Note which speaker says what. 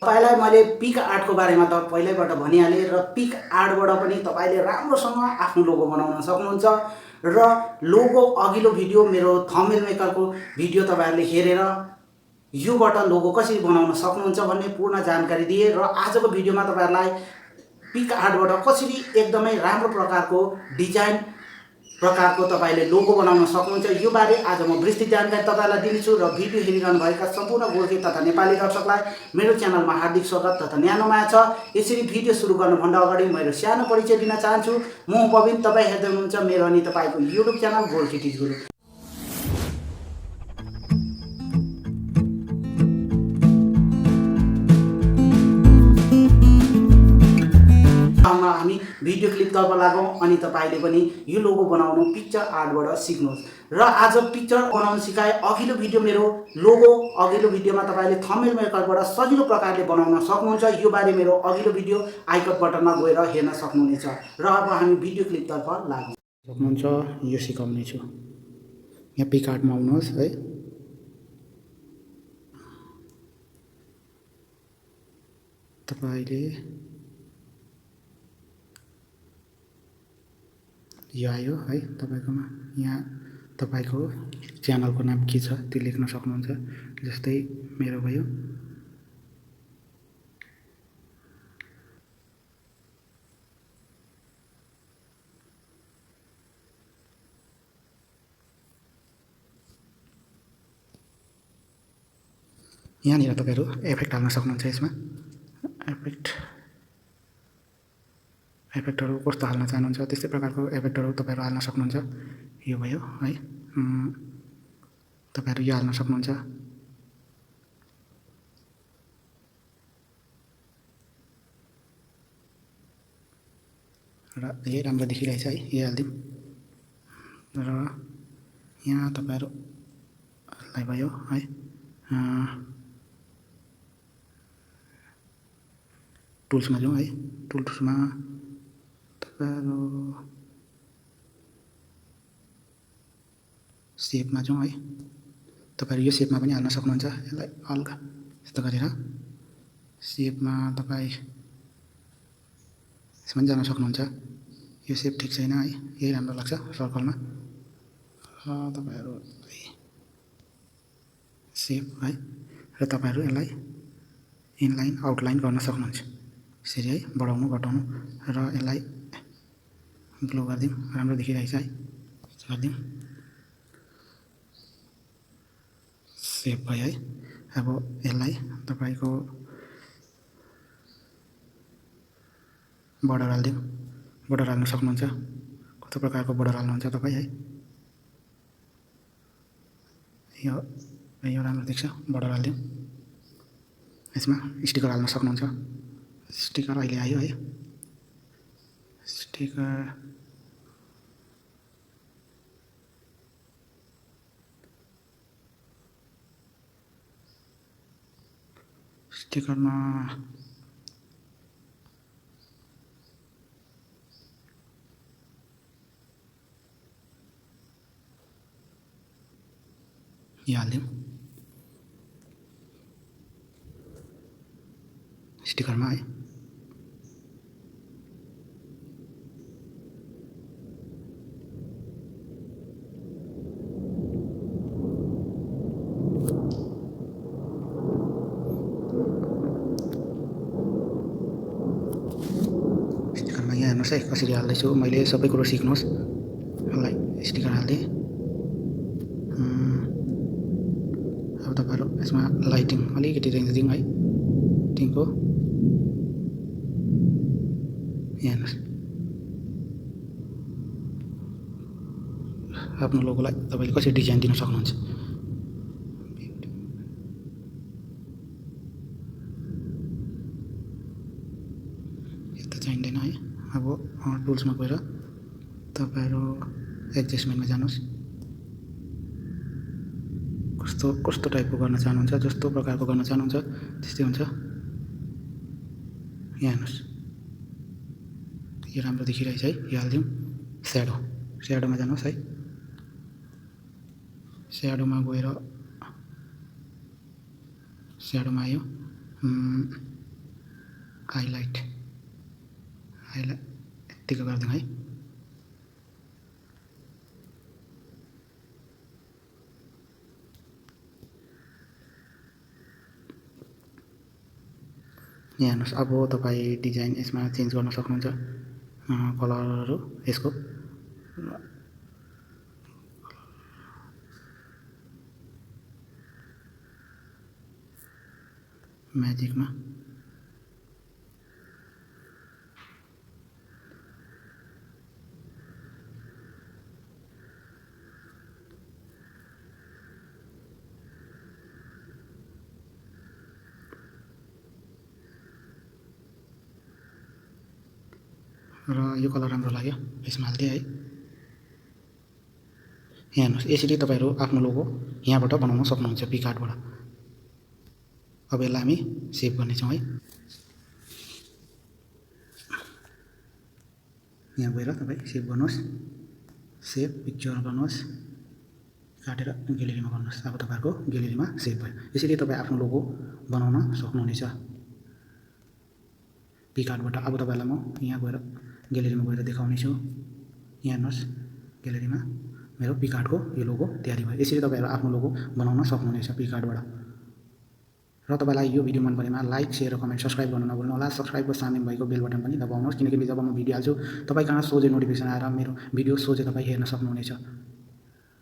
Speaker 1: तपाईलाई मैले पिक आर्टको बारेमा त पहिल्यैबाट भनिहालेँ र पिक आर्टबाट पनि तपाईले राम्रोसँग आफ्नो लोगो बनाउन सक्नुहुन्छ र लोगो अघिल्लो भिडियो मेरो थम्बनेल मेकरको भिडियो तपाईहरुले हेरेर योबाट लोगो कसरी बनाउन सक्नुहुन्छ भन्ने पूर्ण जानकारी दिए र आजको भिडियोमा तपाईहरुलाई पिक आर्टबाट कसरी एकदमै राम्रो प्रकारको डिजाइन प्रकारको तपाईले लोगो बनाउन सक्नुहुन्छ यो बारे आज म विस्तृत जानकारी तपाईलाई दिनेछु र भिडियो हेरिरहनु भएका सम्पूर्ण गोर्खे तथा नेपाली दर्शकलाई मेरो च्यानलमा हार्दिक स्वागत तथा न्यानो माया छ। यसरी भिडियो सुरु गर्नुभन्दा अगाडि मेरो सानो परिचय दिन चाहन्छु। म पविन, तपाई हेर्दै हुनुहुन्छ मेरो अनि तपाईको YouTube च्यानल गोर्खे टिच गुरु। हामी भिडियो क्लिपतर्फ लागौं अनि तपाईले पनि यो लोगो बनाउनु पिक्चर आर्टबाट सिक्नुहोस्। र आज पिक्चर बनाउन सिकाए अघिल्लो भिडियो मेरो लोगो अघिल्लो भिडियोमा तपाईले थम्बनेल मेकरबाट सजिलो प्रकारले बनाउन सक्नुहुन्छ। यो बारे मेरो अघिल्लो भिडियो आइकन बटनमा गएर हेर्न सक्नुहुनेछ। र अब हामी भिडियो क्लिपतर्फ लागौं। सक्नुहुन्छ यो सिकाउने छु। यहाँ पिकआर्टमा आउनुहोस् है। तपाईले यो आयो है तपाईकोमा। यहाँ तपाईको च्यानलको नाम के छ त्यो लेख्न सक्नुहुन्छ। जस्तै मेरो भयो। यहाँनिर तपाईहरु इफेक्ट हाल्न सक्नुहुन्छ। यसमा इफेक्टहरु कस्तो हाल्न चाहनुहुन्छ त्यस्तै प्रकारको इफेक्टहरु तपाईहरु हाल्न सक्नुहुन्छ। यो भयो है। तपाईहरु यो हाल्न सक्नुहुन्छ। र यही राम्रो देखिरहेछ है। यो हाल्दिम। र यहाँ तपाईहरुलाई भयो है। टुल्समा जाउँ है। टुल्समा तपाईहरु शेपमा जाउँ है। तपाईहरु यो शेपमा पनि हाल्न सक्नुहुन्छ। यसलाई हल्का यस्तो गरेर शेपमा तपाई यसमा जान सक्नुहुन्छ। यो शेप ठीक छैन है। यही राम्रो लाग्छ सर्कलमा। तपाईहरु शेप है। र तपाईहरु यसलाई इनलाइन आउटलाइन गर्न सक्नुहुन्छ। यसरी है बढाउनु घटाउनु र यसलाई ग्लो गर्दिम। राम्रो देखिरहेछ है। गर्दिम। सेभ भयो है। अब यसलाई तपाईको बर्डर हाल्दिम। बर्डर हाल्न सक्नुहुन्छ। कस्तो प्रकारको बर्डर हाल्नुहुन्छ तपाई है। यो राम्रो देख्छ। बर्डर हाल्दिम। यसमा स्टिकर हाल्न सक्नुहुन्छ। स्टिकर अहिले आयो है। स्टिकरमा यो हाल्दिम। स्टिकरमा है। स्टिकरमा यहाँ हेर्नुहोस् है कसरी हाल्दैछु। मैले सबै कुरो सिक्नुहोस्। यसलाई स्टिकर हाल्दिएँ। अब तपाईहरु यसमा लाइटिङ अलिकति रेन्ज दिउँ है। टिङको यहाँ हेर्नुहोस्। आफ्नो लोगोलाई तपाईले कसरी डिजाइन दिन सक्नुहुन्छ। यस्तो चाहिँदैन है। अब टुल्समा गएर तपाईहरु एडजस्टमेन्टमा जानुहोस्। कस्तो टाइपको गर्न चाहनुहुन्छ, जस्तो प्रकारको गर्न चाहनुहुन्छ त्यस्तै हुन्छ। यहाँ हेर्नुहोस्। यो राम्रो देखिरहेछ है। यो हाल्दिउँ। स्याडोमा जानुहोस् है। स्याडोमा गएर स्याडोमा आयो। हाइलाइट यत्तिको गरिदिउँ है। यहाँ हेर्नुहोस्, अब तपाईँ डिजाइन यसमा चेन्ज गर्न सक्नुहुन्छ, कलरहरू यसको म्याजिकमा र यो कलर राम्रो लाग्यो, यसमा हालिदिएँ है। यहाँ हेर्नुहोस्, यसरी तपाईँहरू आफ्नो लोगो यहाँबाट बनाउन सक्नुहुन्छ पिकआर्टबाट। अब यसलाई हामी सेभ गर्नेछौँ है। यहाँ गएर तपाईँ सेभ गर्नुहोस्, सेभ पिक्चर गर्नुहोस्, काटेर ग्यालेरीमा गर्नुहोस्। अब तपाईँहरूको ग्यालेरीमा सेभ भयो। यसरी तपाईँ आफ्नो लोगो बनाउन सक्नुहुनेछ पिकआर्टबाट। अब तपाईँलाई म यहाँ गएर ग्यालेरीमा गएर देखाउनेछु। यहाँ हेर्नुहोस्, ग्यालेरीमा मेरो पिकआर्टको यो लोगो तयारी भयो। यसरी तपाईँहरू आफ्नो लोगो बनाउन सक्नुहुनेछ पिकआर्टबाट। र तपाईँलाई यो भिडियो मन परेमा लाइक, सेयर र कमेन्ट, सब्सक्राइब गर्नु नभुल्नु होला। सब्सक्राइबको सामने भएको बेल बटन पनि दबाउनुहोस्, किनकि जब म भिडियो हाल्छु तपाईँ कहाँ सोझै नोटिफिकेसन आएर मेरो भिडियो सोझै तपाईँ हेर्न सक्नुहुनेछ।